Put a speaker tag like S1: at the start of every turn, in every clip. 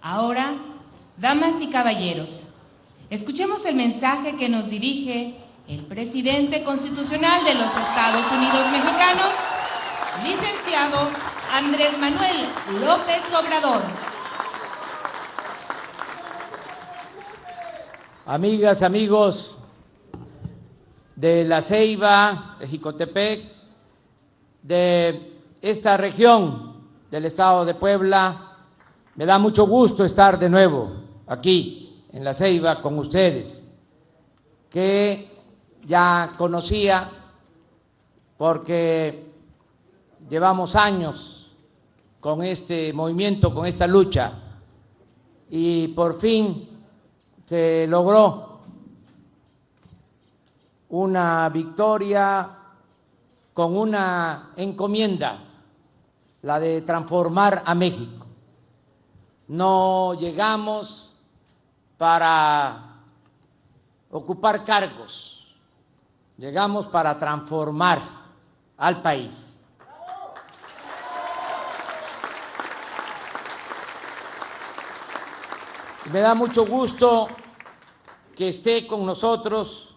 S1: Ahora, damas y caballeros, escuchemos el mensaje que nos dirige el presidente constitucional de los Estados Unidos mexicanos, licenciado Andrés Manuel López Obrador.
S2: Amigas, amigos de La Ceiba, de Jicotepec, de esta región del estado de Puebla, me da mucho gusto estar de nuevo aquí en La Ceiba con ustedes, que ya conocía porque llevamos años con este movimiento, con esta lucha, y por fin se logró una victoria con una encomienda, la de transformar a México. No llegamos para ocupar cargos, llegamos para transformar al país. Me da mucho gusto que esté con nosotros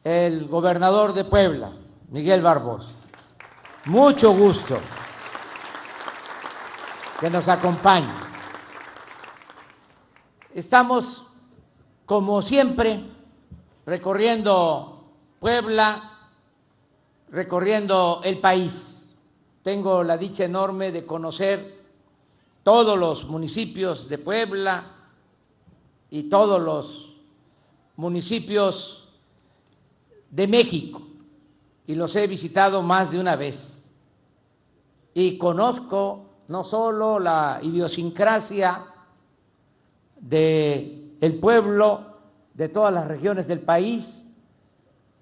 S2: el gobernador de Puebla, Miguel Barbosa. Mucho gusto que nos acompañe. Estamos, como siempre, recorriendo Puebla, recorriendo el país. Tengo la dicha enorme de conocer todos los municipios de Puebla y todos los municipios de México, y los he visitado más de una vez. Y conozco no solo la idiosincrasia del pueblo, de todas las regiones del país,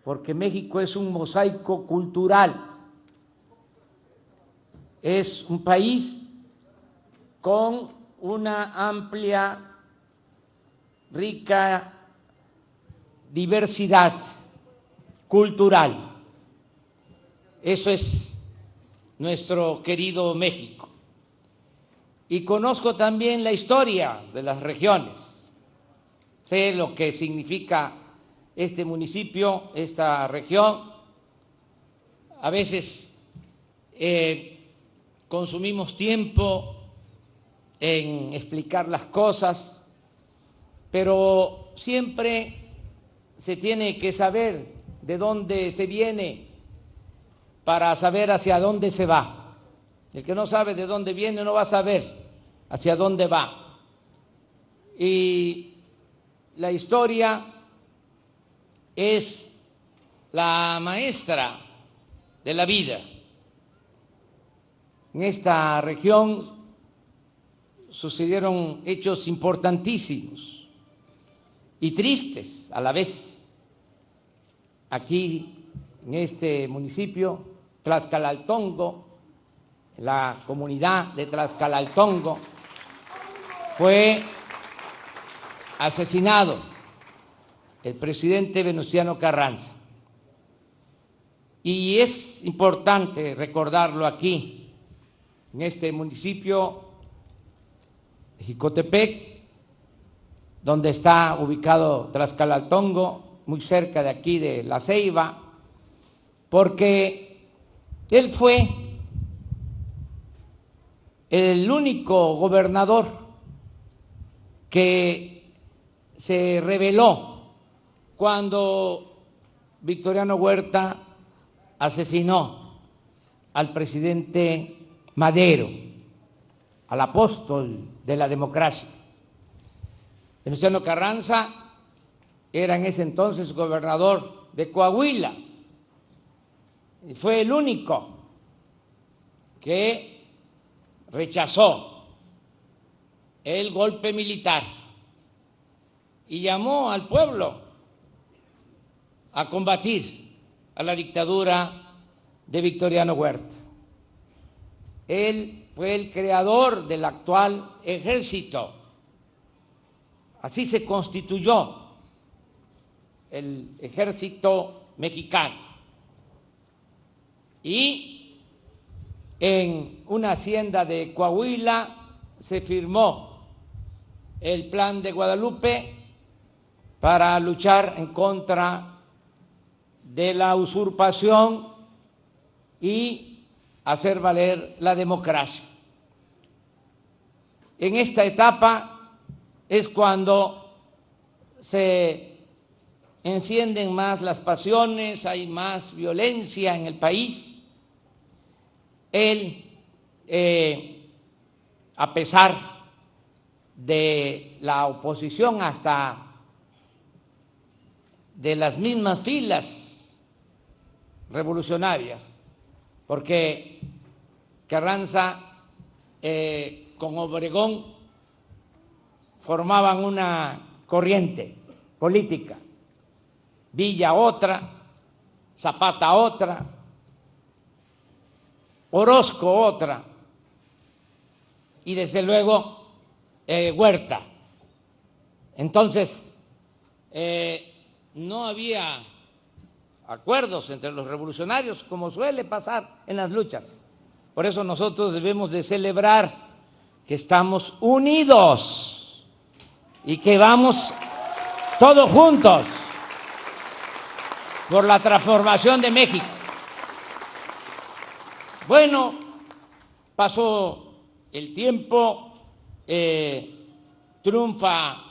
S2: porque México es un mosaico cultural, es un país con una amplia, rica diversidad cultural. Eso es nuestro querido México. Y conozco también la historia de las regiones. Sé lo que significa este municipio, esta región. A veces consumimos tiempo en explicar las cosas, pero siempre se tiene que saber de dónde se viene para saber hacia dónde se va. El que no sabe de dónde viene no va a saber hacia dónde va. Y la historia es la maestra de la vida. En esta región sucedieron hechos importantísimos y tristes a la vez. Aquí, en este municipio, Tlaxcalaltongo, la comunidad de Tlaxcalaltongo, fue asesinado el presidente Venustiano Carranza. Y es importante recordarlo aquí, en este municipio de Jicotepec, donde está ubicado Tlaxcalaltongo, muy cerca de aquí de La Ceiba, porque él fue el único gobernador que se rebeló cuando Victoriano Huerta asesinó al presidente Madero, al apóstol de la democracia. Venustiano Carranza era en ese entonces gobernador de Coahuila y fue el único que rechazó el golpe militar y llamó al pueblo a combatir a la dictadura de Victoriano Huerta. Él fue el creador del actual ejército. Así se constituyó el ejército mexicano. Y en una hacienda de Coahuila se firmó el Plan de Guadalupe para luchar en contra de la usurpación y hacer valer la democracia. En esta etapa es cuando se encienden más las pasiones, hay más violencia en el país. Él, a pesar de la oposición, hasta de las mismas filas revolucionarias, porque Carranza con Obregón formaban una corriente política, Villa otra, Zapata otra, Orozco otra, y desde luego Huerta. Entonces, no había acuerdos entre los revolucionarios, como suele pasar en las luchas. Por eso nosotros debemos de celebrar que estamos unidos y que vamos todos juntos por la transformación de México. Bueno, pasó el tiempo, triunfa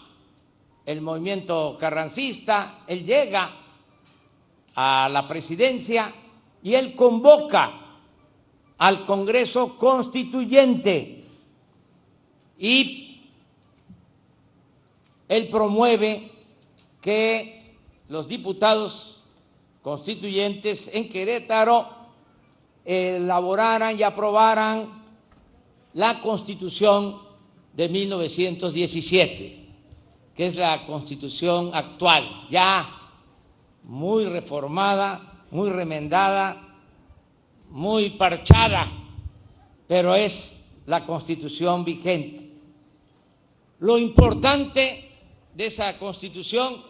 S2: el movimiento carrancista, él llega a la presidencia y él convoca al Congreso Constituyente y él promueve que los diputados constituyentes en Querétaro elaboraran y aprobaran la Constitución de 1917, que es la Constitución actual, ya muy reformada, muy remendada, muy parchada, pero es la Constitución vigente. Lo importante de esa Constitución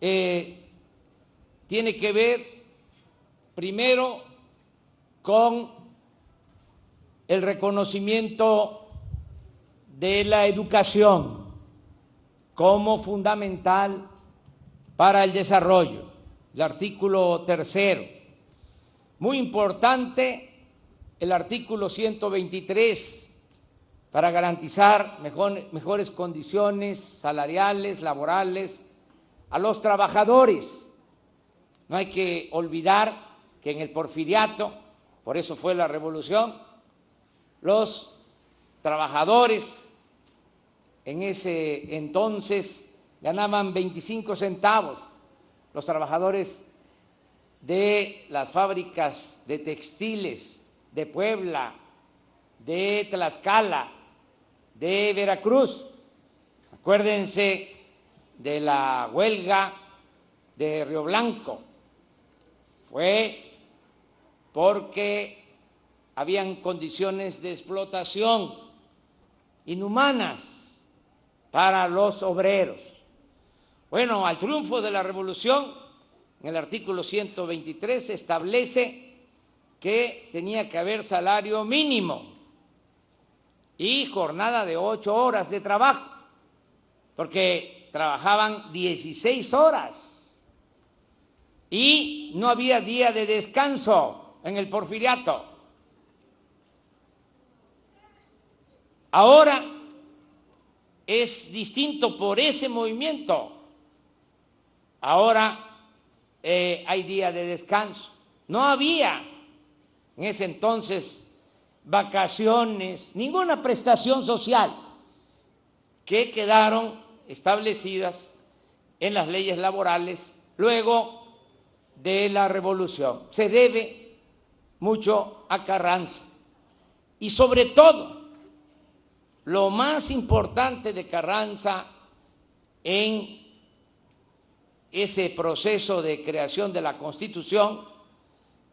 S2: tiene que ver primero con el reconocimiento de la educación como fundamental para el desarrollo, el artículo 3. Muy importante el artículo 123 para garantizar mejores condiciones salariales, laborales a los trabajadores. No hay que olvidar que en el Porfiriato, por eso fue la revolución, los trabajadores en ese entonces ganaban 25 centavos, los trabajadores de las fábricas de textiles de Puebla, de Tlaxcala, de Veracruz. Acuérdense de la huelga de Río Blanco, fue porque habían condiciones de explotación inhumanas para los obreros. Bueno, al triunfo de la revolución, en el artículo 123 se establece que tenía que haber salario mínimo y jornada de 8 horas de trabajo, porque trabajaban 16 horas y no había día de descanso en el Porfiriato. Ahora es distinto por ese movimiento. Ahora hay día de descanso. No había en ese entonces vacaciones, ninguna prestación social, que quedaron establecidas en las leyes laborales luego de la revolución. Se debe mucho a Carranza y sobre todo lo más importante de Carranza en ese proceso de creación de la Constitución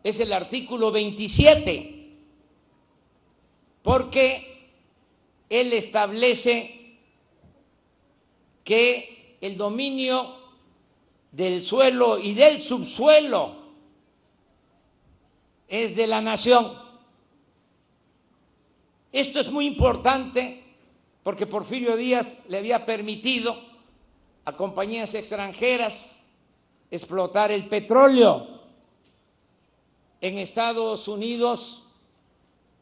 S2: es el artículo 27, porque él establece que el dominio del suelo y del subsuelo es de la nación. Esto es muy importante porque Porfirio Díaz le había permitido a compañías extranjeras explotar el petróleo. En Estados Unidos,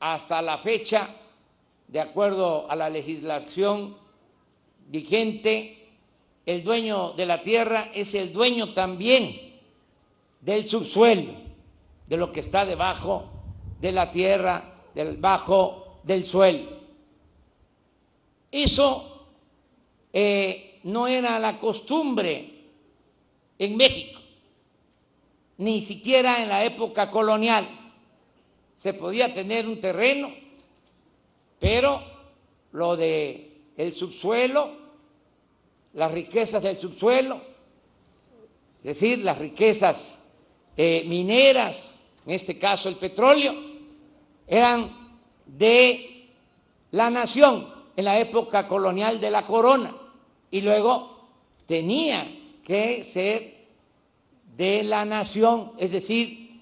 S2: hasta la fecha, de acuerdo a la legislación vigente, el dueño de la tierra es el dueño también del subsuelo, de lo que está debajo de la tierra, debajo del suelo. Eso no era la costumbre en México, ni siquiera en la época colonial. Se podía tener un terreno, pero lo de el subsuelo, las riquezas del subsuelo, es decir, las riquezas mineras, en este caso el petróleo, eran de la nación en la época colonial de la corona, y luego tenía que ser de la nación, es decir,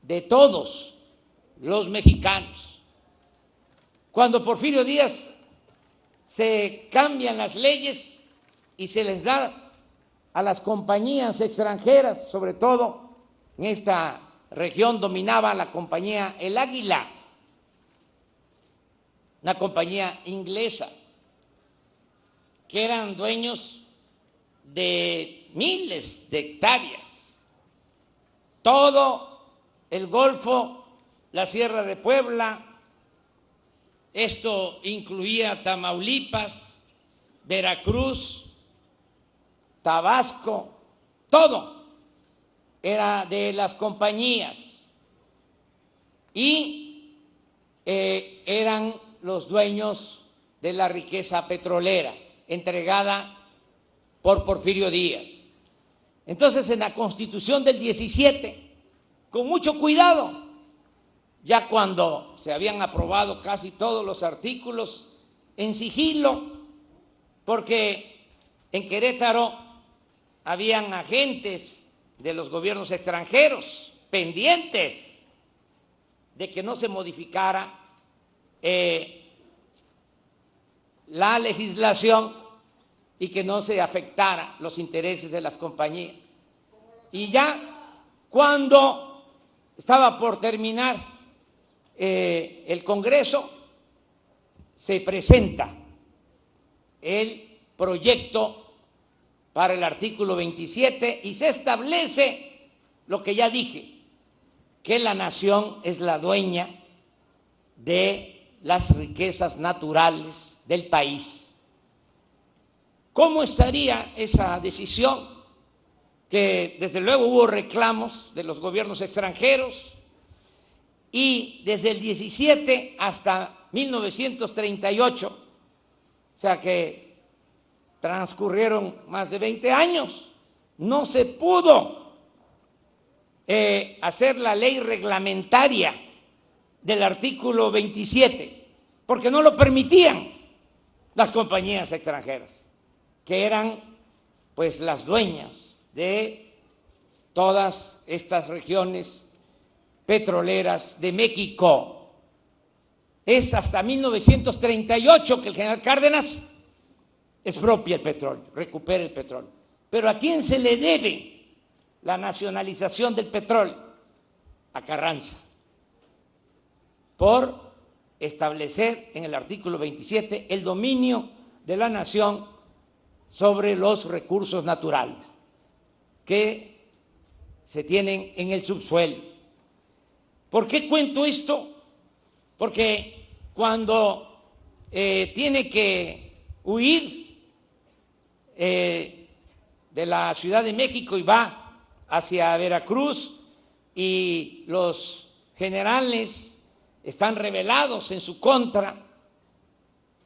S2: de todos los mexicanos. Cuando Porfirio Díaz se cambian las leyes y se les da a las compañías extranjeras, sobre todo en esta región dominaba la compañía El Águila, una compañía inglesa, que eran dueños de miles de hectáreas, todo el Golfo, la Sierra de Puebla, esto incluía Tamaulipas, Veracruz, Tabasco, todo era de las compañías y eran los dueños de la riqueza petrolera entregada por Porfirio Díaz. Entonces, en la Constitución del 17, con mucho cuidado, ya cuando se habían aprobado casi todos los artículos en sigilo, porque en Querétaro habían agentes de los gobiernos extranjeros pendientes de que no se modificara la legislación y que no se afectara los intereses de las compañías. Y ya cuando estaba por terminar el Congreso, se presenta el proyecto para el artículo 27 y se establece lo que ya dije, que la nación es la dueña de las riquezas naturales del país. ¿Cómo estaría esa decisión? Que desde luego hubo reclamos de los gobiernos extranjeros y desde el 17 hasta 1938, o sea que transcurrieron más de 20 años, no se pudo hacer la ley reglamentaria del artículo 27, porque no lo permitían las compañías extranjeras, que eran pues las dueñas de todas estas regiones petroleras de México. Es hasta 1938 que el general Cárdenas expropia el petróleo, recupera el petróleo. Pero ¿a quién se le debe la nacionalización del petróleo? A Carranza, por establecer en el artículo 27 el dominio de la nación sobre los recursos naturales que se tienen en el subsuelo. ¿Por qué cuento esto? Porque cuando tiene que huir de la Ciudad de México y va hacia Veracruz y los generales están rebelados en su contra, de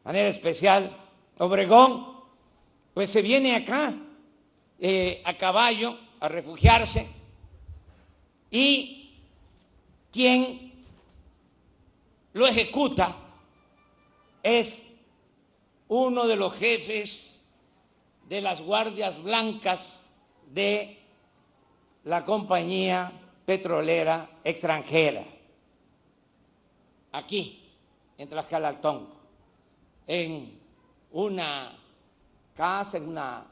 S2: manera especial Obregón, pues se viene acá a caballo a refugiarse, y quien lo ejecuta es uno de los jefes de las guardias blancas de la compañía petrolera extranjera, aquí en Tlaxcalaltongo, en una casa, en una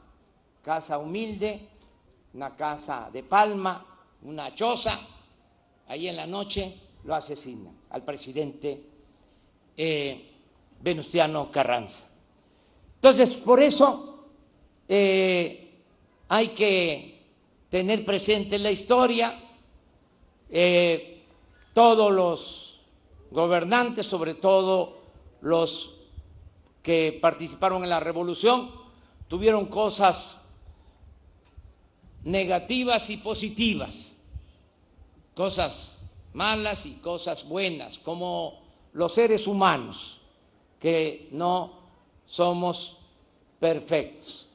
S2: casa humilde, una casa de palma, una choza. Ahí en la noche lo asesinan al presidente Venustiano Carranza. Entonces, por eso hay que tener presente la historia. Todos los gobernantes, sobre todo los que participaron en la revolución, tuvieron cosas negativas y positivas, cosas malas y cosas buenas, como los seres humanos, que no somos perfectos.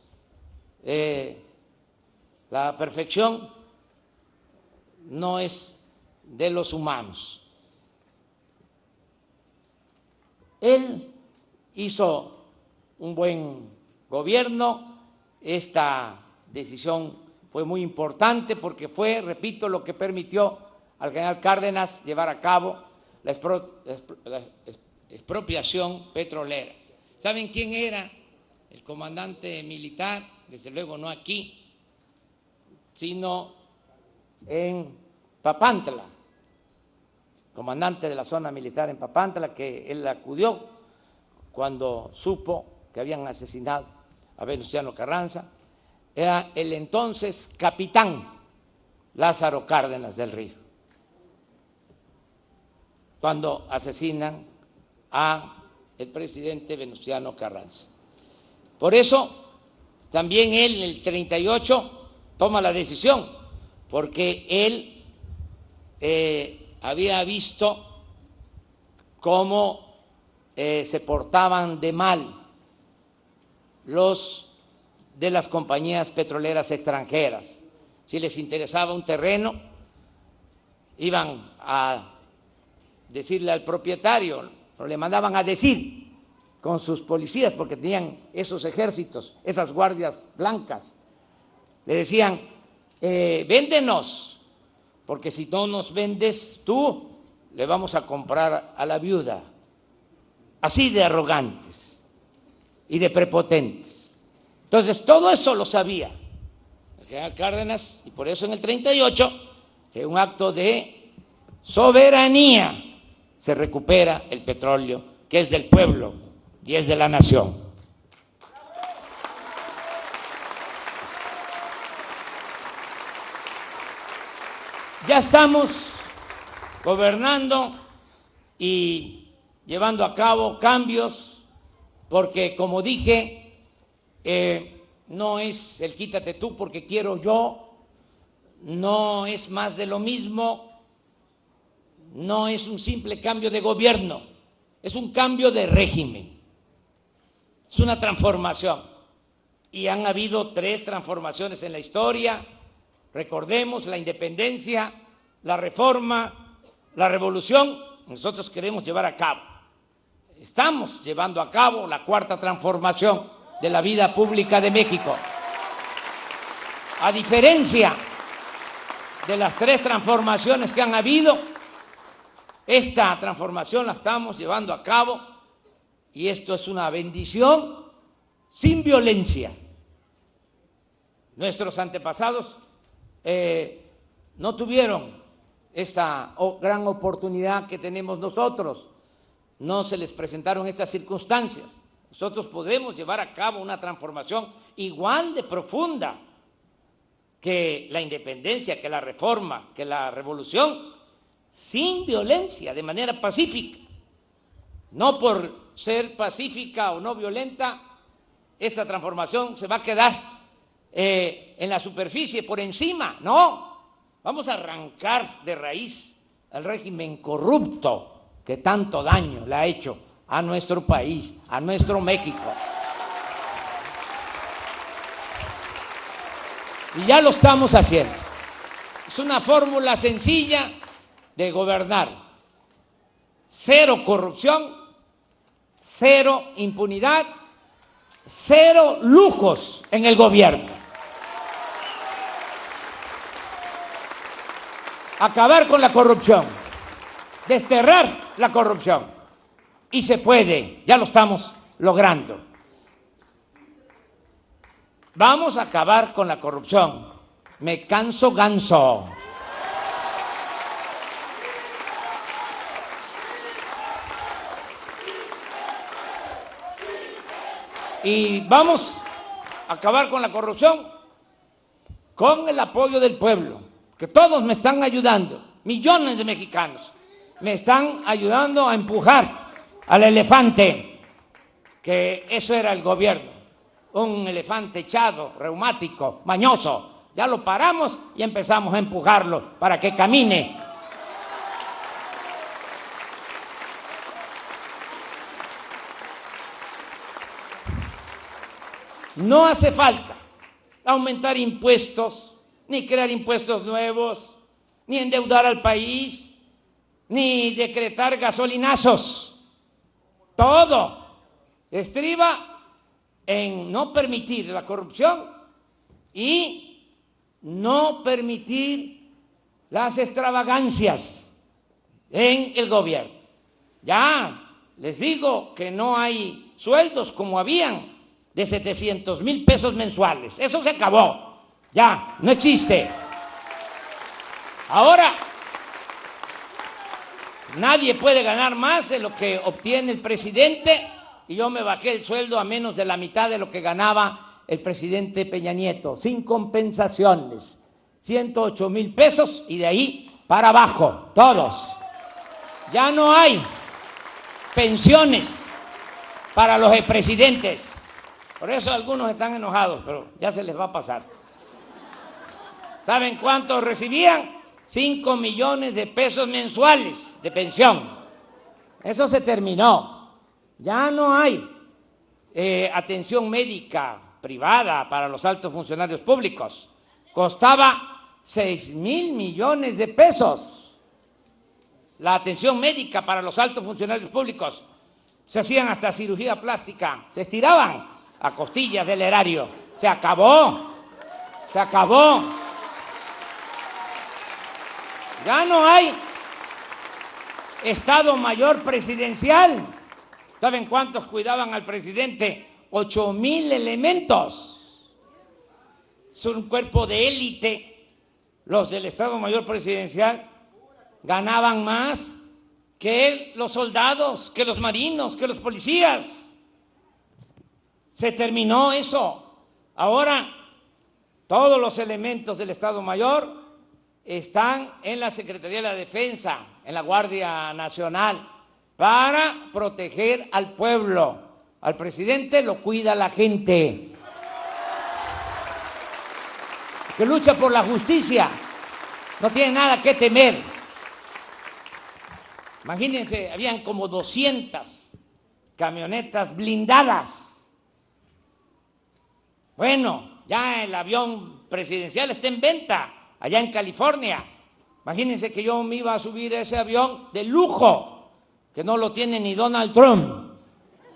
S2: La perfección no es de los humanos. Él hizo un buen gobierno. Esta decisión fue muy importante porque fue, repito, lo que permitió al general Cárdenas llevar a cabo la expropiación petrolera. ¿Saben quién era el comandante militar? Desde luego no aquí, sino en Papantla, comandante de la zona militar en Papantla, que él acudió cuando supo que habían asesinado a Venustiano Carranza. Era el entonces capitán Lázaro Cárdenas del Río, cuando asesinan a el presidente Venustiano Carranza. Por eso también él en el 38 toma la decisión, porque él había visto cómo se portaban de mal los de las compañías petroleras extranjeras. Si les interesaba un terreno, iban a decirle al propietario, o le mandaban a decir con sus policías, porque tenían esos ejércitos, esas guardias blancas, le decían, véndenos, porque si no nos vendes tú, le vamos a comprar a la viuda. Así de arrogantes y de prepotentes. Entonces, todo eso lo sabía el general Cárdenas, y por eso en el 38, en un acto de soberanía, se recupera el petróleo que es del pueblo y es de la nación. Ya estamos gobernando y llevando a cabo cambios, porque como dije, no es el quítate tú porque quiero yo, no es más de lo mismo, no es un simple cambio de gobierno, es un cambio de régimen, es una transformación. Y han habido 3 transformaciones en la historia. Recordemos la independencia, la reforma, la revolución. Nosotros queremos llevar a cabo, estamos llevando a cabo la 4ª transformación de la vida pública de México. A diferencia de las 3 transformaciones que han habido, esta transformación la estamos llevando a cabo, y esto es una bendición sin violencia. Nuestros antepasados no tuvieron esta gran oportunidad que tenemos nosotros, no se les presentaron estas circunstancias. Nosotros podemos llevar a cabo una transformación igual de profunda que la independencia, que la reforma, que la revolución, sin violencia, de manera pacífica. No por ser pacífica o no violenta, esa transformación se va a quedar en la superficie, por encima. No, vamos a arrancar de raíz el régimen corrupto que tanto daño le ha hecho a nuestro país, a nuestro México. Y ya lo estamos haciendo. Es una fórmula sencilla de gobernar: 0 corrupción, 0 impunidad, 0 lujos en el gobierno. Acabar con la corrupción, desterrar la corrupción. Y se puede, ya lo estamos logrando. Vamos a acabar con la corrupción. Me canso ganso. Y vamos a acabar con la corrupción con el apoyo del pueblo, que todos me están ayudando, millones de mexicanos me están ayudando a empujar al elefante, que eso era el gobierno, un elefante echado, reumático, mañoso. Ya lo paramos y empezamos a empujarlo para que camine. No hace falta aumentar impuestos, ni crear impuestos nuevos, ni endeudar al país, ni decretar gasolinazos. Todo estriba en no permitir la corrupción y no permitir las extravagancias en el gobierno. Ya les digo que no hay sueldos como habían de 700,000 pesos mensuales. Eso se acabó, ya, no existe. Ahora, nadie puede ganar más de lo que obtiene el presidente y yo me bajé el sueldo a menos de la mitad de lo que ganaba el presidente Peña Nieto, sin compensaciones, 108,000 pesos y de ahí para abajo, todos. Ya no hay pensiones para los expresidentes. Por eso algunos están enojados, pero ya se les va a pasar. ¿Saben cuánto recibían? 5 millones de pesos mensuales de pensión. Eso se terminó. Ya no hay atención médica privada para los altos funcionarios públicos. Costaba 6,000 millones de pesos la atención médica para los altos funcionarios públicos. Se hacían hasta cirugía plástica, se estiraban a costillas del erario. Se acabó, se acabó. Ya no hay Estado Mayor Presidencial. ¿Saben cuántos cuidaban al presidente? 8,000 elementos. Es un cuerpo de élite. Los del Estado Mayor Presidencial ganaban más que los soldados, que los marinos, que los policías. Se terminó eso. Ahora todos los elementos del Estado Mayor están en la Secretaría de la Defensa, en la Guardia Nacional, para proteger al pueblo. Al presidente lo cuida la gente, que lucha por la justicia, no tiene nada que temer. Imagínense, habían como 200 camionetas blindadas. Bueno, ya el avión presidencial está en venta allá en California. Imagínense que yo me iba a subir a ese avión de lujo, que no lo tiene ni Donald Trump,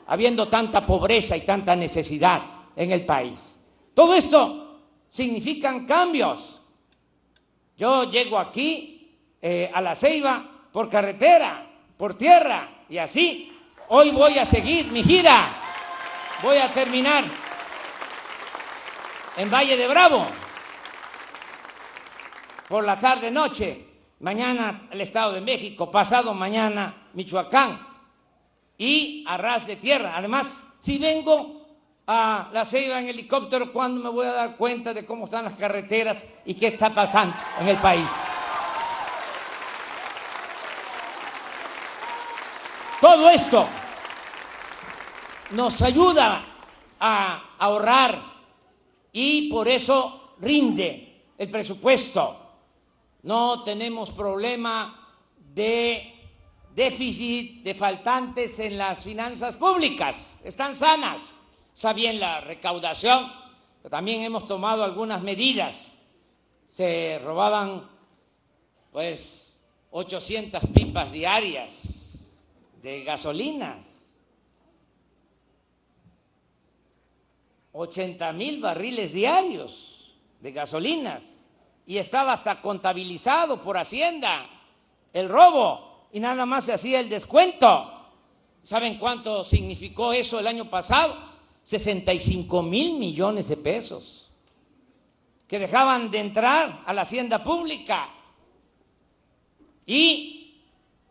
S2: habiendo tanta pobreza y tanta necesidad en el país. Todo esto significan cambios. Yo llego aquí a La Ceiba por carretera, por tierra, y así hoy voy a seguir mi gira. Voy a terminar en Valle de Bravo por la tarde-noche, mañana el Estado de México, pasado mañana Michoacán y a ras de tierra. Además, si vengo a La Ceiba en helicóptero, ¿cuándo me voy a dar cuenta de cómo están las carreteras y qué está pasando en el país? Todo esto nos ayuda a ahorrar y por eso rinde el presupuesto. No tenemos problema de déficit, de faltantes en las finanzas públicas, están sanas. Está bien la recaudación, pero también hemos tomado algunas medidas. Se robaban pues 800 pipas diarias de gasolinas, 80,000 barriles diarios de gasolinas, y estaba hasta contabilizado por Hacienda el robo y nada más se hacía el descuento. ¿Saben cuánto significó eso el año pasado? 65,000 millones de pesos que dejaban de entrar a la hacienda pública. Y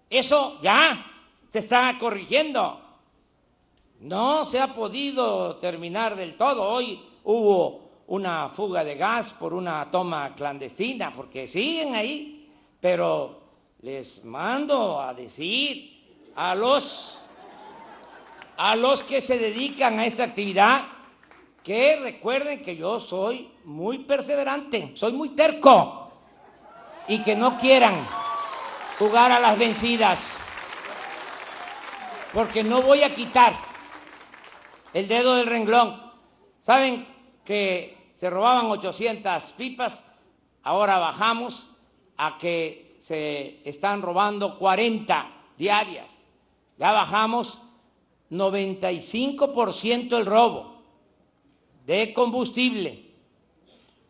S2: eso ya se está corrigiendo. No se ha podido terminar del todo. Hoy hubo una fuga de gas por una toma clandestina, porque siguen ahí, pero les mando a decir a los que se dedican a esta actividad que recuerden que yo soy muy perseverante, soy muy terco, y que no quieran jugar a las vencidas, porque no voy a quitar el dedo del renglón. Saben que se robaban 800 pipas, ahora bajamos a que se están robando 40 diarias. Ya bajamos 95% el robo de combustible.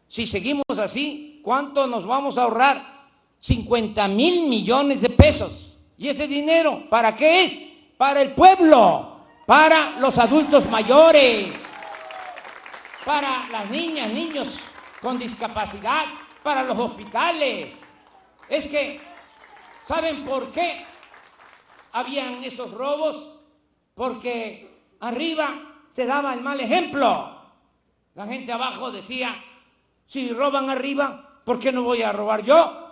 S2: Si seguimos así, ¿cuánto nos vamos a ahorrar? 50,000 millones de pesos. ¿Y ese dinero para qué es? Para el pueblo, para los adultos mayores, para las niñas, niños con discapacidad, para los hospitales. Es que, ¿saben por qué habían esos robos? Porque arriba se daba el mal ejemplo. La gente abajo decía, si roban arriba, ¿por qué no voy a robar yo?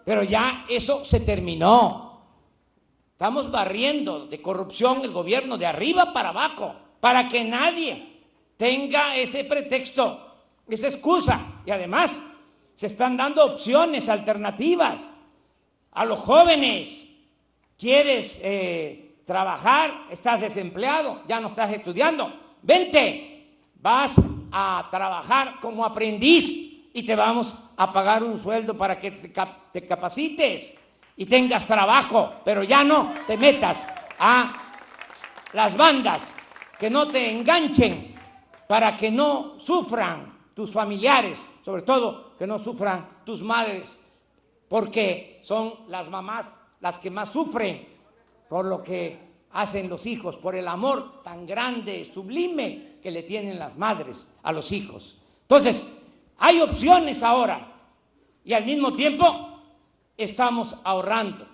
S2: Pero ya eso se terminó. Estamos barriendo de corrupción el gobierno de arriba para abajo, para que nadie tenga ese pretexto, esa excusa. Y además se están dando opciones alternativas a los jóvenes. ¿Quieres trabajar? ¿Estás desempleado? ¿Ya no estás estudiando? Vente, vas a trabajar como aprendiz y te vamos a pagar un sueldo para que te capacites y tengas trabajo, pero ya no te metas a las bandas, que no te enganchen, para que no sufran tus familiares, sobre todo que no sufran tus madres, porque son las mamás las que más sufren por lo que hacen los hijos, por el amor tan grande, sublime que le tienen las madres a los hijos. Entonces, hay opciones ahora y al mismo tiempo estamos ahorrando.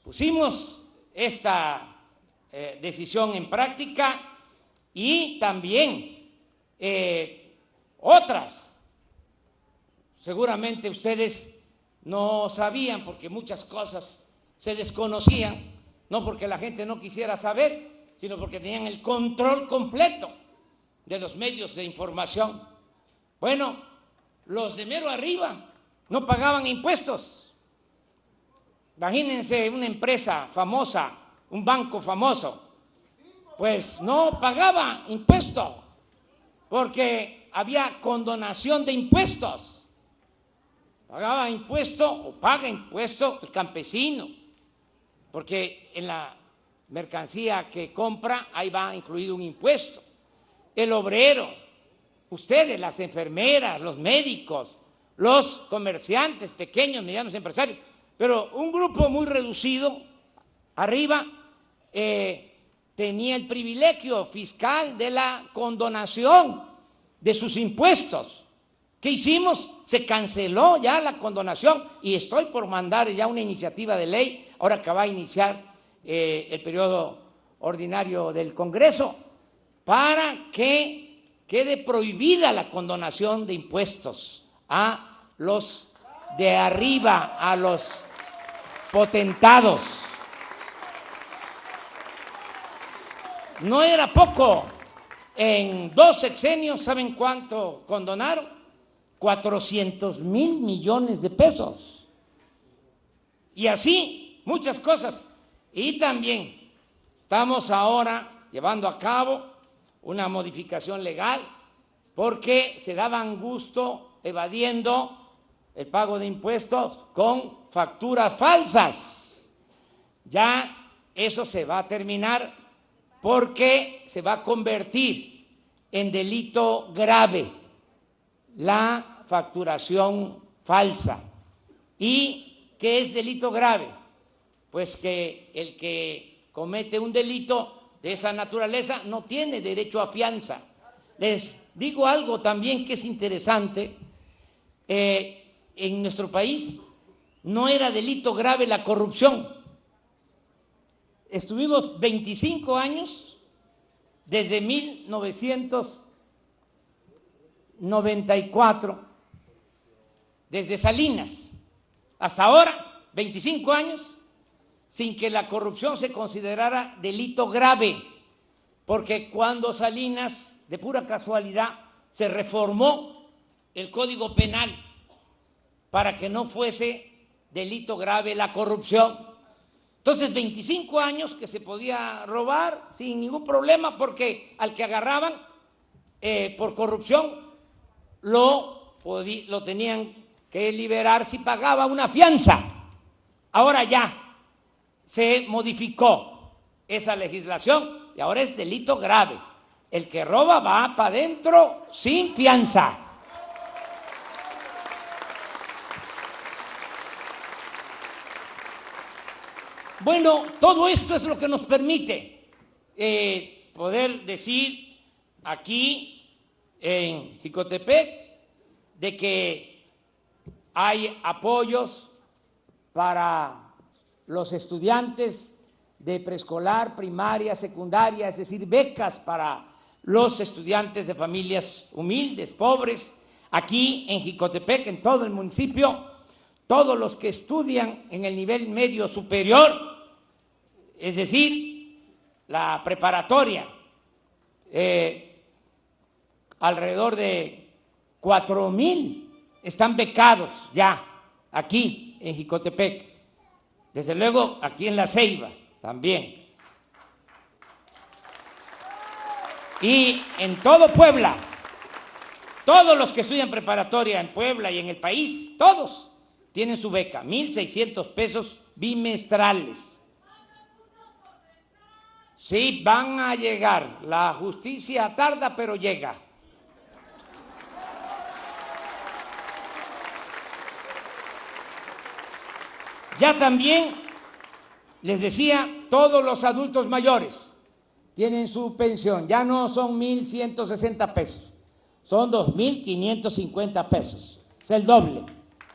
S2: Pusimos esta decisión en práctica y también otras. Seguramente ustedes no sabían porque muchas cosas se desconocían, no porque la gente no quisiera saber, sino porque tenían el control completo de los medios de información. Bueno, los de mero arriba no pagaban impuestos. Imagínense una empresa famosa, un banco famoso, pues no pagaba impuesto porque había condonación de impuestos. Pagaba impuesto o paga impuesto el campesino, porque en la mercancía que compra ahí va incluido un impuesto. El obrero, ustedes, las enfermeras, los médicos, los comerciantes, pequeños, medianos empresarios, pero un grupo muy reducido arriba tenía el privilegio fiscal de la condonación de sus impuestos. ¿Qué hicimos? Se canceló ya la condonación y estoy por mandar ya una iniciativa de ley, ahora que va a iniciar el periodo ordinario del Congreso, para que quede prohibida la condonación de impuestos a los de arriba, a los potentados. No era poco. En 2 sexenios, ¿saben cuánto condonaron? 400,000 millones de pesos. Y así muchas cosas. Y también estamos ahora llevando a cabo una modificación legal porque se daban gusto evadiendo el pago de impuestos con facturas falsas. Ya eso se va a terminar porque se va a convertir en delito grave la facturación falsa. ¿Y qué es delito grave? Pues que el que comete un delito de esa naturaleza no tiene derecho a fianza. Les digo algo también que es interesante. En nuestro país no era delito grave la corrupción. Estuvimos 25 años, desde 1994, desde Salinas hasta ahora, 25 años, sin que la corrupción se considerara delito grave, porque cuando Salinas, de pura casualidad, se reformó el Código Penal para que no fuese delito grave la corrupción. Entonces, 25 años que se podía robar sin ningún problema, porque al que agarraban por corrupción lo tenían que liberar si pagaba una fianza. Ahora ya se modificó esa legislación y ahora es delito grave. El que roba va para adentro sin fianza. Bueno, todo esto es lo que nos permite poder decir aquí en Jicotepec de que hay apoyos para los estudiantes de preescolar, primaria, secundaria, es decir, becas para los estudiantes de familias humildes, pobres. Aquí en Jicotepec, en todo el municipio, todos los que estudian en el nivel medio superior, es decir, la preparatoria, alrededor de 4,000 están becados ya aquí en Jicotepec. Desde luego aquí en La Ceiba también. Y en todo Puebla, todos los que estudian preparatoria en Puebla y en el país, todos tienen su beca, 1,600 pesos bimestrales. Sí, van a llegar. La justicia tarda, pero llega. Ya también, les decía, todos los adultos mayores tienen su pensión. Ya no son 1,160 pesos, son 2,550 pesos. Es el doble.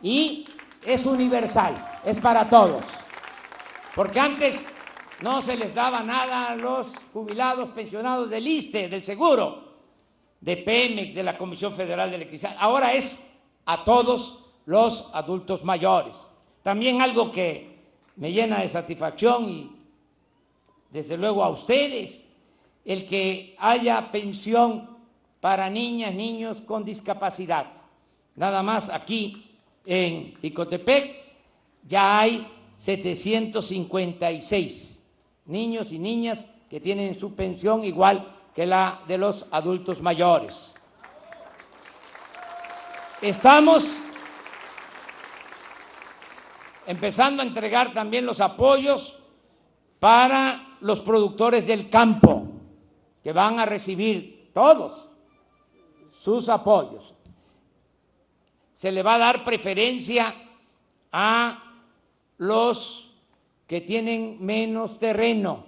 S2: Y es universal, es para todos. Porque antes no se les daba nada a los jubilados pensionados del ISSSTE, del Seguro, de Pemex, de la Comisión Federal de Electricidad. Ahora es a todos los adultos mayores. También algo que me llena de satisfacción y desde luego a ustedes, el que haya pensión para niñas, niños con discapacidad. Nada más aquí en Jicotepec ya hay 756 niños y niñas que tienen su pensión igual que la de los adultos mayores. Estamos empezando a entregar también los apoyos para los productores del campo, que van a recibir todos sus apoyos. Se le va a dar preferencia a los que tienen menos terreno,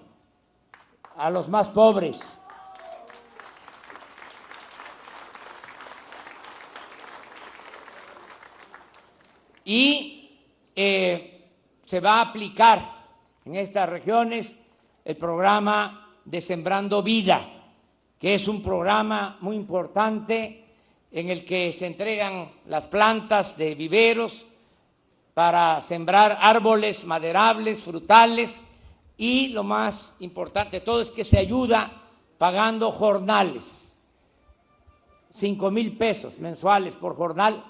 S2: a los más pobres. Y se va a aplicar en estas regiones el programa de Sembrando Vida, que es un programa muy importante en el que se entregan las plantas de viveros para sembrar árboles maderables, frutales, y lo más importante de todo es que se ayuda pagando jornales, 5,000 pesos mensuales por jornal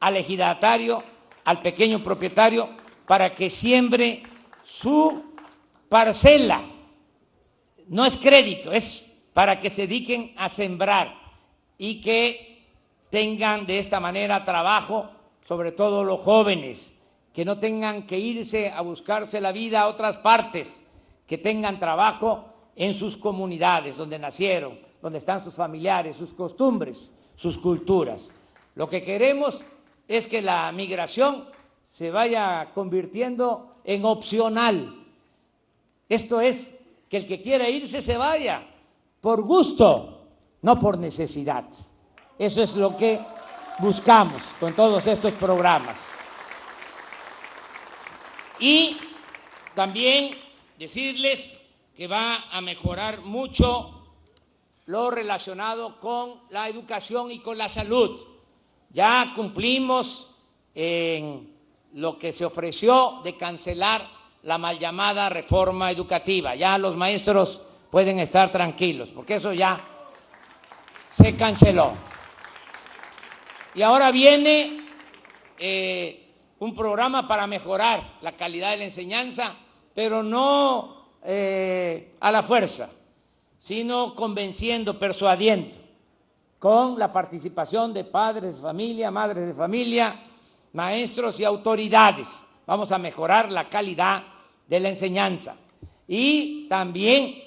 S2: al ejidatario, al pequeño propietario, para que siembre su parcela. No es crédito, es para que se dediquen a sembrar y que tengan de esta manera trabajo, sobre todo los jóvenes, que no tengan que irse a buscarse la vida a otras partes, que tengan trabajo en sus comunidades, donde nacieron, donde están sus familiares, sus costumbres, sus culturas. Lo que queremos es que la migración se vaya convirtiendo en opcional. Esto es, que que el que quiera irse se vaya, por gusto, no por necesidad. Eso es lo que buscamos con todos estos programas. Y también decirles que va a mejorar mucho lo relacionado con la educación y con la salud. Ya cumplimos en lo que se ofreció de cancelar la mal llamada reforma educativa. Ya los maestros pueden estar tranquilos, porque eso ya se canceló. Y ahora viene un programa para mejorar la calidad de la enseñanza, pero no a la fuerza, sino convenciendo, persuadiendo, con la participación de padres de familia, madres de familia, maestros y autoridades. Vamos a mejorar la calidad de la enseñanza. Y también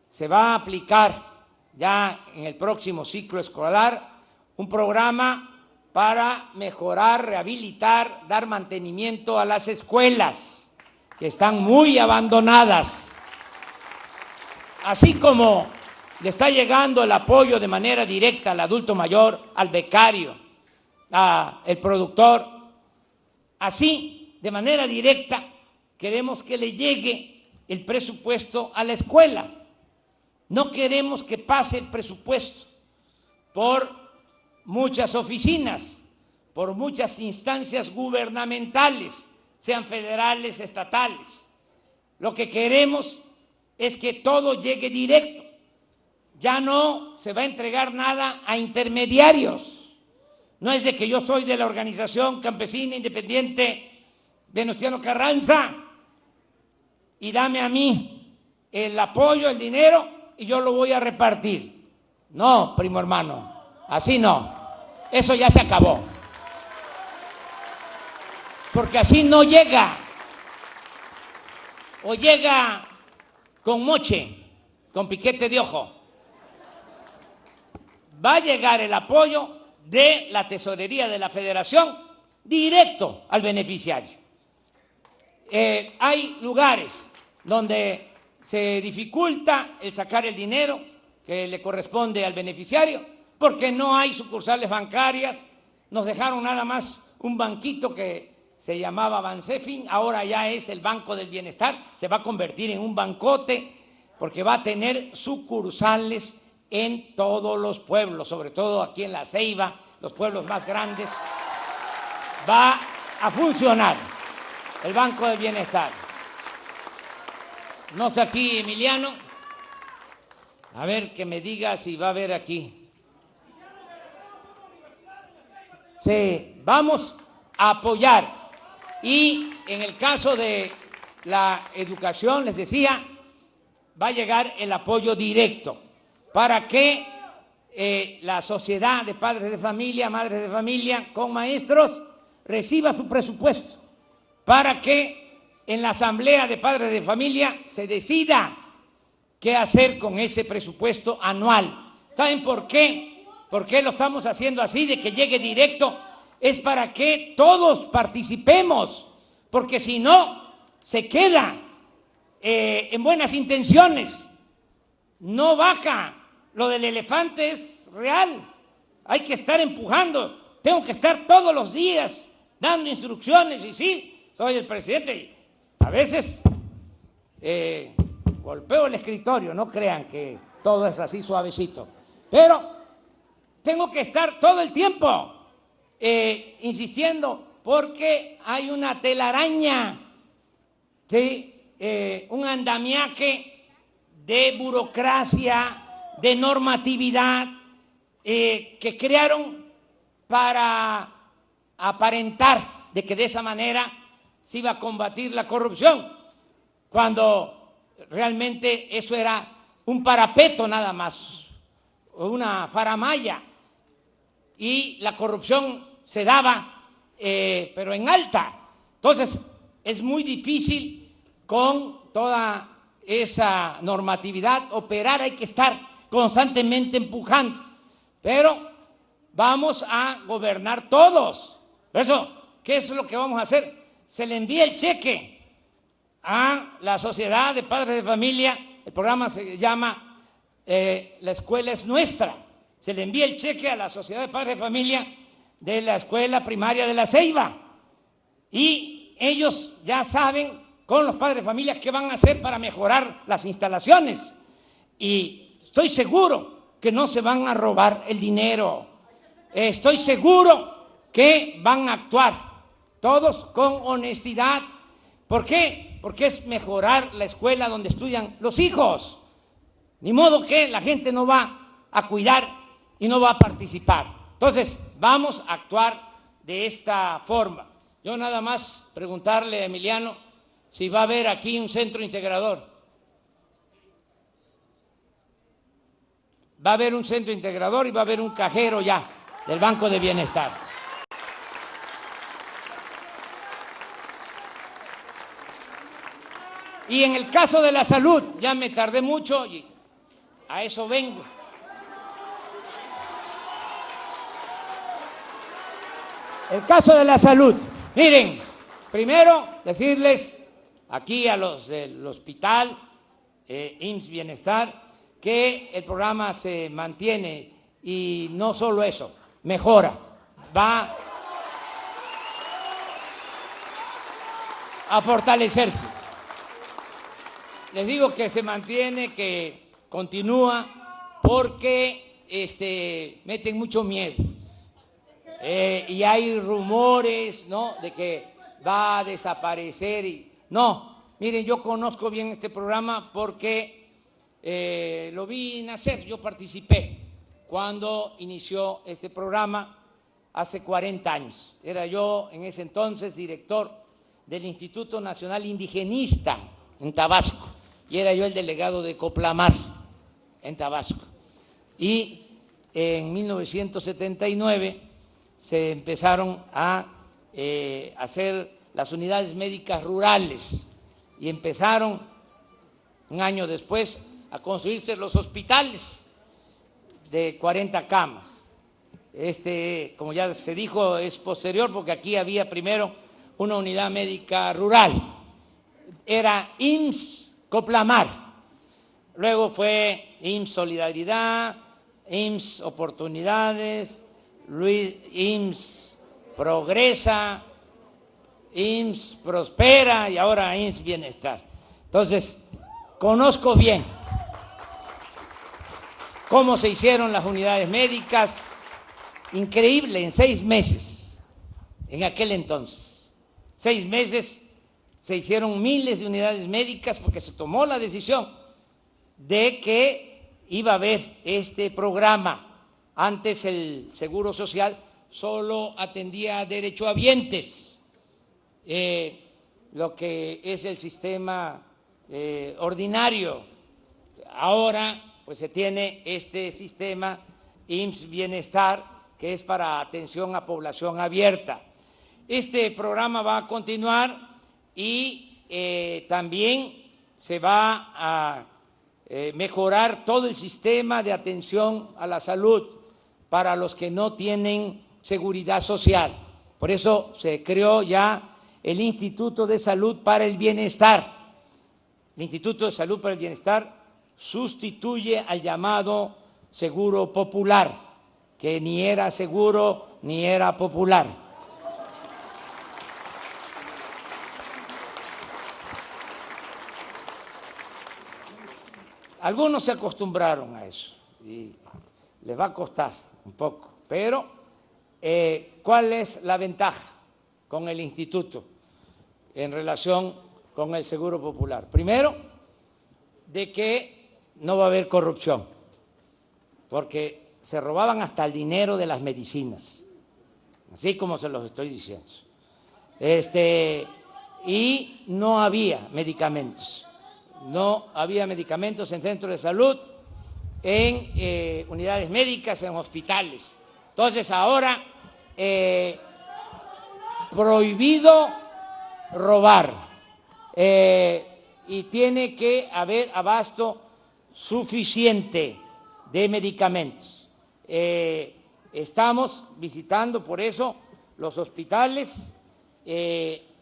S2: se va a aplicar ya en el próximo ciclo escolar un programa para mejorar, rehabilitar, dar mantenimiento a las escuelas que están muy abandonadas. Así como le está llegando el apoyo de manera directa al adulto mayor, al becario, al productor, así de manera directa queremos que le llegue el presupuesto a la escuela. No queremos que pase el presupuesto por muchas oficinas, por muchas instancias gubernamentales, sean federales, estatales. Lo que queremos es que todo llegue directo. Ya no se va a entregar nada a intermediarios. No es de que yo soy de la organización campesina independiente Venustiano Carranza y dame a mí el apoyo, el dinero y yo lo voy a repartir. No, primo hermano, así no. Eso ya se acabó. Porque así no llega. O llega con moche, con piquete de ojo. Va a llegar el apoyo de la tesorería de la Federación directo al beneficiario. Hay lugares donde se dificulta el sacar el dinero que le corresponde al beneficiario porque no hay sucursales bancarias. Nos dejaron nada más un banquito que se llamaba Bansefin, ahora ya es el Banco del Bienestar, se va a convertir en un bancote porque va a tener sucursales en todos los pueblos, sobre todo aquí en La Ceiba, los pueblos más grandes. Va a funcionar el Banco del Bienestar. No sé aquí, Emiliano, a ver que me diga si va a haber aquí. Sí, vamos a apoyar. Y en el caso de la educación, les decía, va a llegar el apoyo directo para que la sociedad de padres de familia, madres de familia con maestros reciba su presupuesto, para que en la asamblea de padres de familia se decida qué hacer con ese presupuesto anual. ¿Saben por qué? ¿Por qué lo estamos haciendo así, de que llegue directo? Es para que todos participemos, porque si no, se queda en buenas intenciones, no baja. Lo del elefante es real, hay que estar empujando, tengo que estar todos los días dando instrucciones, y sí, soy el presidente, y a veces golpeo el escritorio, no crean que todo es así suavecito, pero tengo que estar todo el tiempo insistiendo, porque hay una telaraña, ¿sí? Un andamiaje de burocracia, de normatividad que crearon para aparentar de que de esa manera se iba a combatir la corrupción, cuando realmente eso era un parapeto nada más, una faramalla, y la corrupción se daba, pero en alta. Entonces, es muy difícil con toda esa normatividad operar, hay que estar constantemente empujando, pero vamos a gobernar todos. Por eso, ¿qué es lo que vamos a hacer? Se le envía el cheque a la sociedad de padres de familia el programa se llama La Escuela es Nuestra. Se le envía el cheque a la Sociedad de Padres de Familia de la Escuela Primaria de La Ceiba y ellos ya saben con los padres de familia qué van a hacer para mejorar las instalaciones y estoy seguro que no se van a robar el dinero, estoy seguro que van a actuar todos con honestidad. ¿Por qué? Porque es mejorar la escuela donde estudian los hijos. Ni modo que la gente no va a cuidar y no va a participar. Entonces, vamos a actuar de esta forma. Yo nada más preguntarle a Emiliano si va a haber aquí un centro integrador. Va a haber un centro integrador y va a haber un cajero ya del Banco de Bienestar. Y en el caso de la salud, ya me tardé mucho y a eso vengo. El caso de la salud. Miren, primero decirles aquí a los del hospital IMSS Bienestar que el programa se mantiene y no solo eso, mejora, va a fortalecerse. Les digo que se mantiene, que continúa, porque meten mucho miedo. Y hay rumores, ¿no?, de que va a desaparecer. No, miren, yo conozco bien este programa porque lo vi nacer, yo participé cuando inició este programa hace 40 años. Era yo en ese entonces director del Instituto Nacional Indigenista en Tabasco y era yo el delegado de Coplamar en Tabasco. Y en 1979 se empezaron a hacer las unidades médicas rurales y empezaron un año después a construirse los hospitales de 40 camas. Como ya se dijo, es posterior porque aquí había primero una unidad médica rural, era IMSS Coplamar, luego fue IMSS Solidaridad, IMSS Oportunidades, IMSS Progresa, IMSS Prospera y ahora IMSS Bienestar. Entonces, conozco bien cómo se hicieron las unidades médicas, increíble, en 6 meses, en aquel entonces. 6 meses se hicieron miles de unidades médicas porque se tomó la decisión de que iba a haber este programa. Antes el Seguro Social solo atendía a derechohabientes, lo que es el sistema ordinario. Ahora pues se tiene este sistema IMSS Bienestar, que es para atención a población abierta. Este programa va a continuar y también se va a mejorar todo el sistema de atención a la salud para los que no tienen seguridad social. Por eso se creó ya el Instituto de Salud para el Bienestar. El Instituto de Salud para el Bienestar sustituye al llamado Seguro Popular, que ni era seguro ni era popular. Algunos se acostumbraron a eso y les va a costar un poco, pero ¿cuál es la ventaja con el instituto en relación con el Seguro Popular? Primero, de que no va a haber corrupción, porque se robaban hasta el dinero de las medicinas, así como se los estoy diciendo. Y no había medicamentos. No había medicamentos en centros de salud, en unidades médicas, en hospitales. Entonces ahora prohibido robar y tiene que haber abasto suficiente de medicamentos. Estamos visitando por eso los hospitales.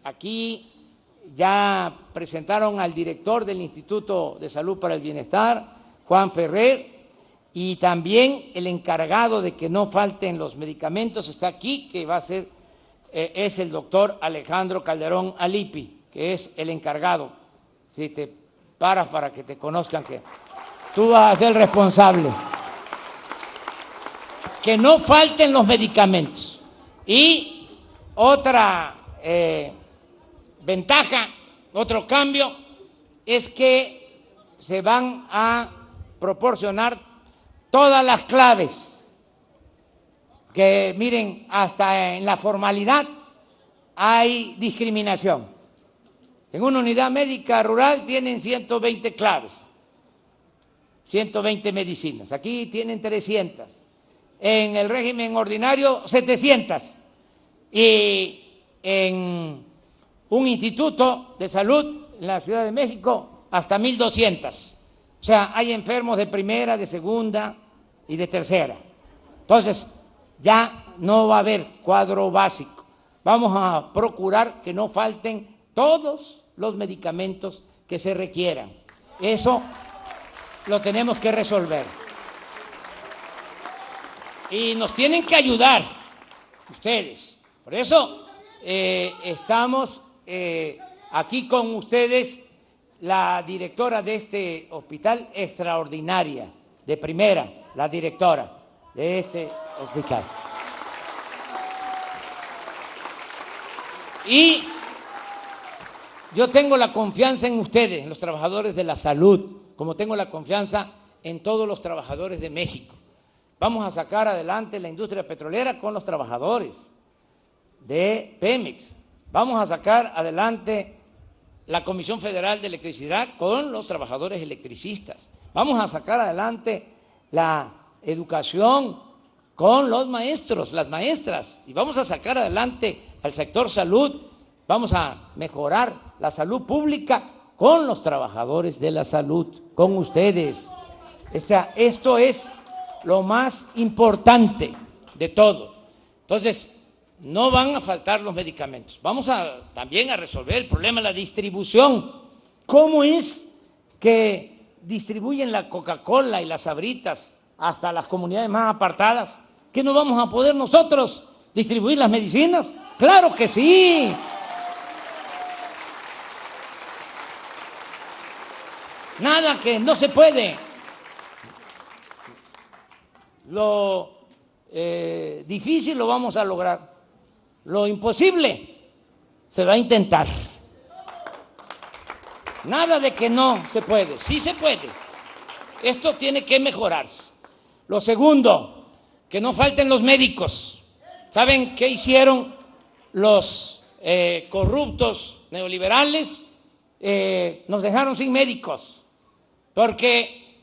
S2: Aquí ya presentaron al director del Instituto de Salud para el Bienestar, Juan Ferrer, y también el encargado de que no falten los medicamentos está aquí, que va a ser, es el doctor Alejandro Calderón Alipi, que es el encargado. Si te paras para que te conozcan, que tú vas a ser el responsable. Que no falten los medicamentos. Y otra ventaja, otro cambio, es que se van a proporcionar todas las claves, que miren, hasta en la formalidad hay discriminación. En una unidad médica rural tienen 120 claves, 120 medicinas, aquí tienen 300, en el régimen ordinario 700, y en un instituto de salud en la Ciudad de México hasta 1,200. O sea, hay enfermos de primera, de segunda y de tercera. Entonces, ya no va a haber cuadro básico. Vamos a procurar que no falten todos los medicamentos que se requieran. Eso lo tenemos que resolver. Y nos tienen que ayudar ustedes. Por eso estamos aquí con ustedes, la directora de este hospital, extraordinaria, de primera, la directora de este hospital. Y yo tengo la confianza en ustedes, en los trabajadores de la salud, como tengo la confianza en todos los trabajadores de México. Vamos a sacar adelante la industria petrolera con los trabajadores de Pemex. Vamos a sacar adelante la Comisión Federal de Electricidad con los trabajadores electricistas. Vamos a sacar adelante la educación con los maestros, las maestras, y vamos a sacar adelante al sector salud. Vamos a mejorar la salud pública con los trabajadores de la salud, con ustedes. Esto es lo más importante de todo. Entonces, no van a faltar los medicamentos. Vamos también a resolver el problema de la distribución. ¿Cómo es que distribuyen la Coca-Cola y las Sabritas hasta las comunidades más apartadas? ¿Que no vamos a poder nosotros distribuir las medicinas? ¡Claro que sí! Nada que no se puede. Lo difícil lo vamos a lograr. Lo imposible se va a intentar. Nada de que no se puede, sí se puede. Esto tiene que mejorarse. Lo segundo, que no falten los médicos. ¿Saben qué hicieron los corruptos neoliberales? Nos dejaron sin médicos, porque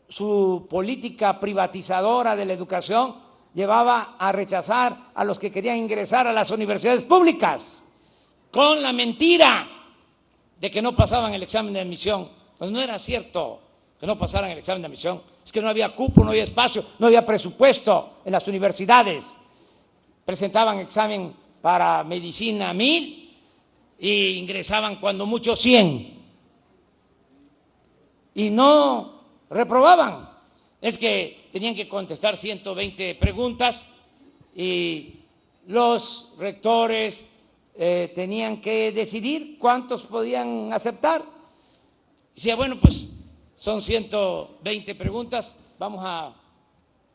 S2: su política privatizadora de la educación llevaba a rechazar a los que querían ingresar a las universidades públicas con la mentira de que no pasaban el examen de admisión. Pues no era cierto que no pasaran el examen de admisión, es que no había cupo, no había espacio, no había presupuesto en las universidades. Presentaban examen para medicina 1,000 y ingresaban cuando mucho 100 y no reprobaban. Es que tenían que contestar 120 preguntas y los rectores tenían que decidir cuántos podían aceptar. Decía, bueno, pues son 120 preguntas, vamos a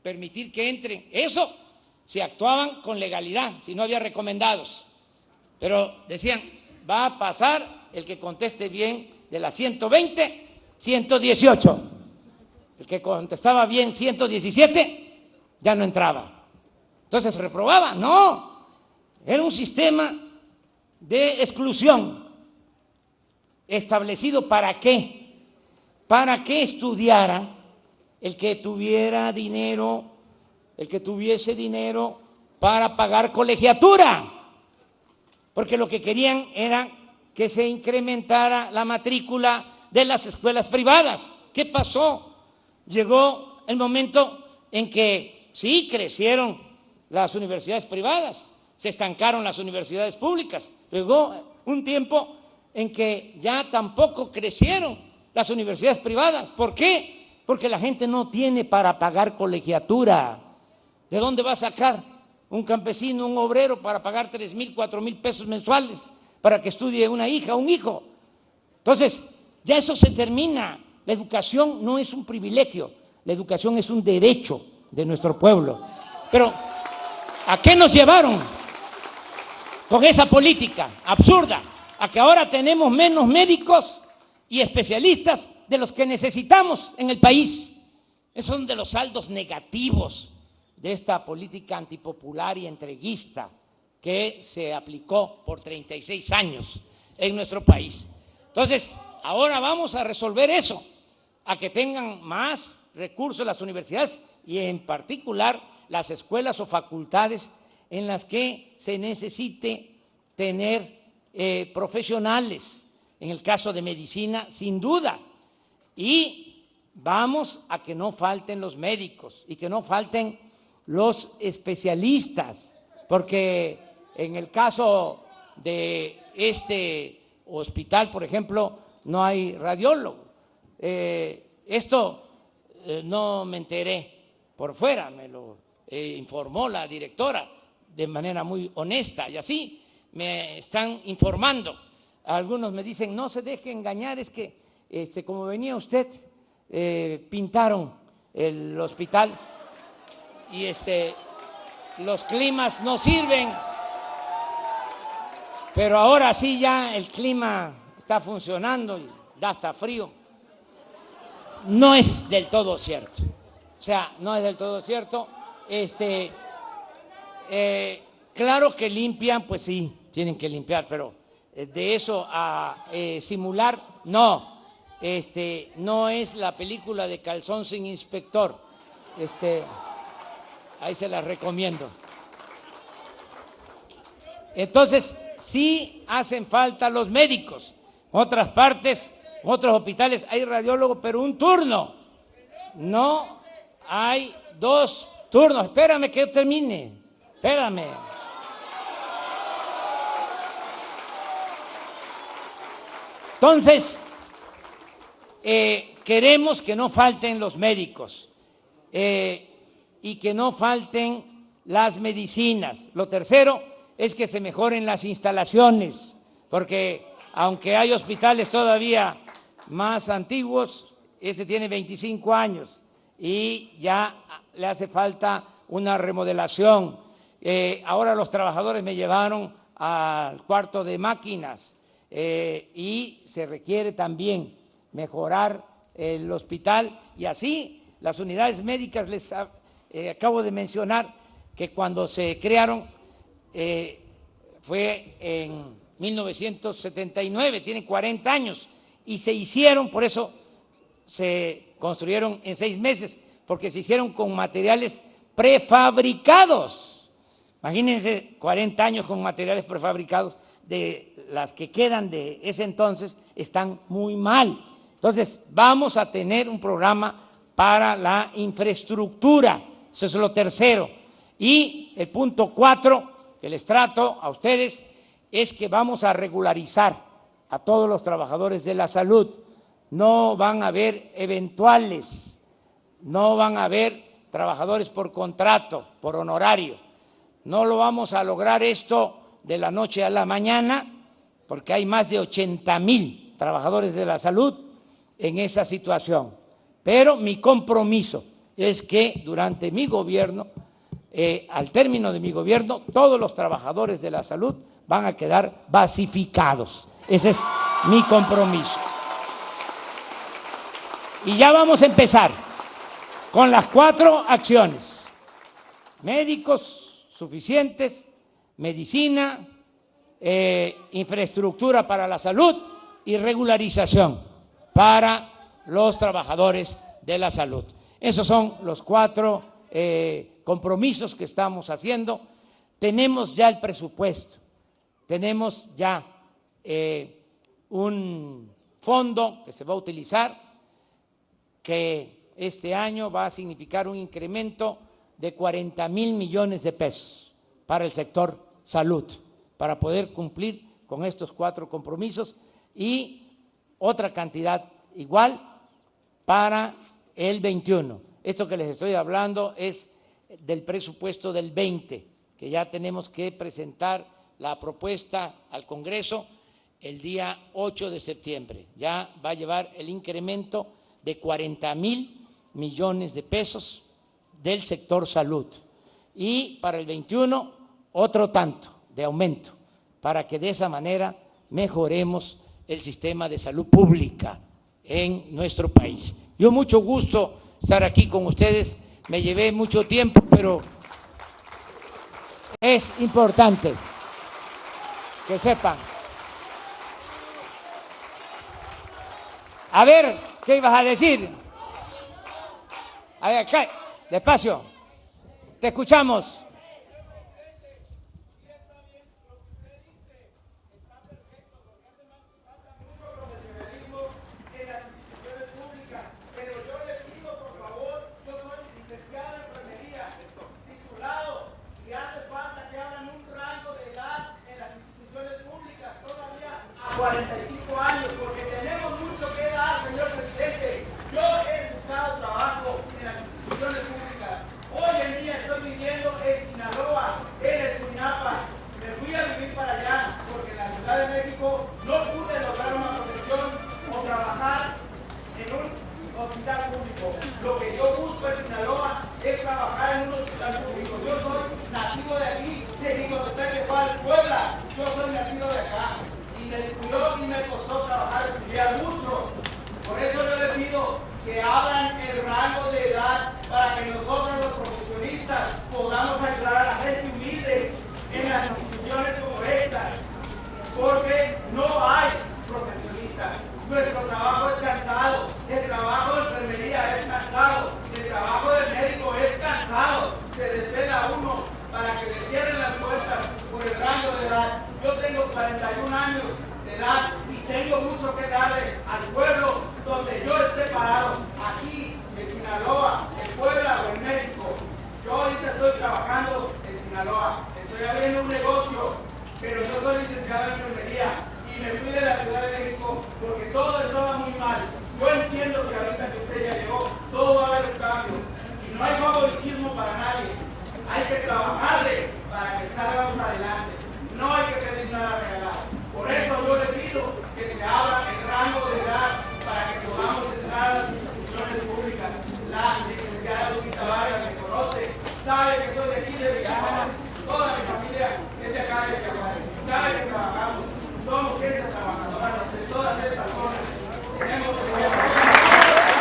S2: permitir que entren. Eso si actuaban con legalidad, si no había recomendados. Pero decían, va a pasar el que conteste bien de las 120, 118. El que contestaba bien 117 ya no entraba. Entonces reprobaba. No, era un sistema de exclusión establecido ¿para qué? Para que estudiara el que tuviera dinero, el que tuviese dinero para pagar colegiatura, porque lo que querían era que se incrementara la matrícula de las escuelas privadas. ¿Qué pasó? Llegó el momento en que sí crecieron las universidades privadas, se estancaron las universidades públicas. Llegó un tiempo en que ya tampoco crecieron las universidades privadas. ¿Por qué? Porque la gente no tiene para pagar colegiatura. ¿De dónde va a sacar un campesino, un obrero para pagar 3,000, 4,000 pesos mensuales para que estudie una hija, un hijo? Entonces, ya eso se termina. La educación no es un privilegio, la educación es un derecho de nuestro pueblo. Pero, ¿a qué nos llevaron con esa política absurda? A que ahora tenemos menos médicos y especialistas de los que necesitamos en el país. Esos son de los saldos negativos de esta política antipopular y entreguista que se aplicó por 36 años en nuestro país. Entonces, ahora vamos a resolver eso, a que tengan más recursos las universidades y en particular las escuelas o facultades en las que se necesite tener profesionales, en el caso de medicina, sin duda, y vamos a que no falten los médicos y que no falten los especialistas, porque en el caso de este hospital, por ejemplo, no hay radiólogo. Esto no me enteré por fuera, me lo informó la directora de manera muy honesta y así me están informando. Algunos me dicen, no se deje engañar, es que como venía usted, pintaron el hospital y los climas no sirven, pero ahora sí ya el clima está funcionando y da hasta frío. No es del todo cierto, o sea, no es del todo cierto. Claro que limpian, pues sí, tienen que limpiar, pero de eso a simular, no. No es la película de Calzón sin inspector. Ahí se la recomiendo. Entonces, sí hacen falta los médicos. En otras partes, en otros hospitales hay radiólogos, pero un turno. No hay 2 turnos. Espérame que yo termine. Espérame. Entonces, queremos que no falten los médicos y que no falten las medicinas. Lo tercero es que se mejoren las instalaciones, porque aunque hay hospitales todavía más antiguos, este tiene 25 años y ya le hace falta una remodelación. Ahora los trabajadores me llevaron al cuarto de máquinas y se requiere también mejorar el hospital y así las unidades médicas. Les acabo de mencionar que cuando se crearon fue en 1979, tienen 40 años y se hicieron, por eso se construyeron en 6 meses, porque se hicieron con materiales prefabricados. Imagínense 40 años con materiales prefabricados, de las que quedan de ese entonces están muy mal. Entonces vamos a tener un programa para la infraestructura, eso es lo tercero. Y el punto 4 que les trato a ustedes es que vamos a regularizar a todos los trabajadores de la salud. No van a haber eventuales, no van a haber trabajadores por contrato, por honorario. No lo vamos a lograr esto de la noche a la mañana, porque hay más de 80,000 trabajadores de la salud en esa situación. Pero mi compromiso es que durante mi gobierno, al término de mi gobierno, todos los trabajadores de la salud van a quedar basificados. Ese es mi compromiso. Y ya vamos a empezar con las 4 acciones: médicos suficientes, medicina, infraestructura para la salud y regularización para los trabajadores de la salud. Esos son los 4 compromisos que estamos haciendo. Tenemos ya el presupuesto, tenemos ya un fondo que se va a utilizar, que este año va a significar un incremento de 40,000 millones de pesos para el sector salud, para poder cumplir con estos 4 compromisos y otra cantidad igual para el 21. Esto que les estoy hablando es del presupuesto del 20, que ya tenemos que presentar la propuesta al Congreso el día 8 de septiembre. Ya va a llevar el incremento de 40,000 millones de pesos del sector salud. Y para el 21, otro tanto de aumento, para que de esa manera mejoremos el sistema de salud pública en nuestro país. Yo mucho gusto estar aquí con ustedes, me llevé mucho tiempo, pero es importante que sepan. A ver, ¿qué ibas a decir? A ver, despacio, te escuchamos.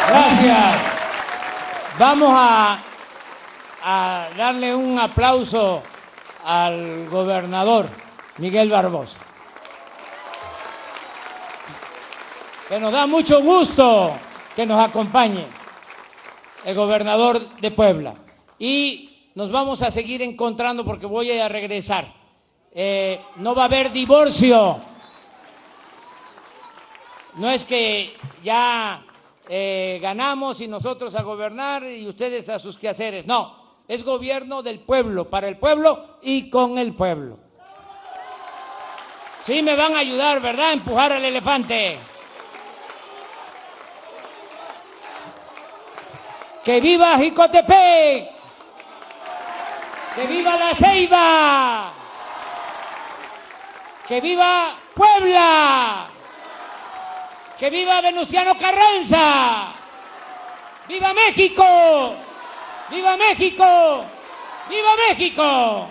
S2: Gracias. Vamos a darle un aplauso al gobernador Miguel Barbosa, que nos da mucho gusto que nos acompañe el gobernador de Puebla. Y nos vamos a seguir encontrando porque voy a regresar. No va a haber divorcio. No es que ya ganamos y nosotros a gobernar y ustedes a sus quehaceres. No, es gobierno del pueblo, para el pueblo y con el pueblo. Sí me van a ayudar, ¿verdad? A empujar al elefante. ¡Que viva Jicotepec! ¡Que viva La Ceiba! ¡Que viva Puebla! ¡Que viva Venustiano Carranza! ¡Viva México! ¡Viva México! ¡Viva México!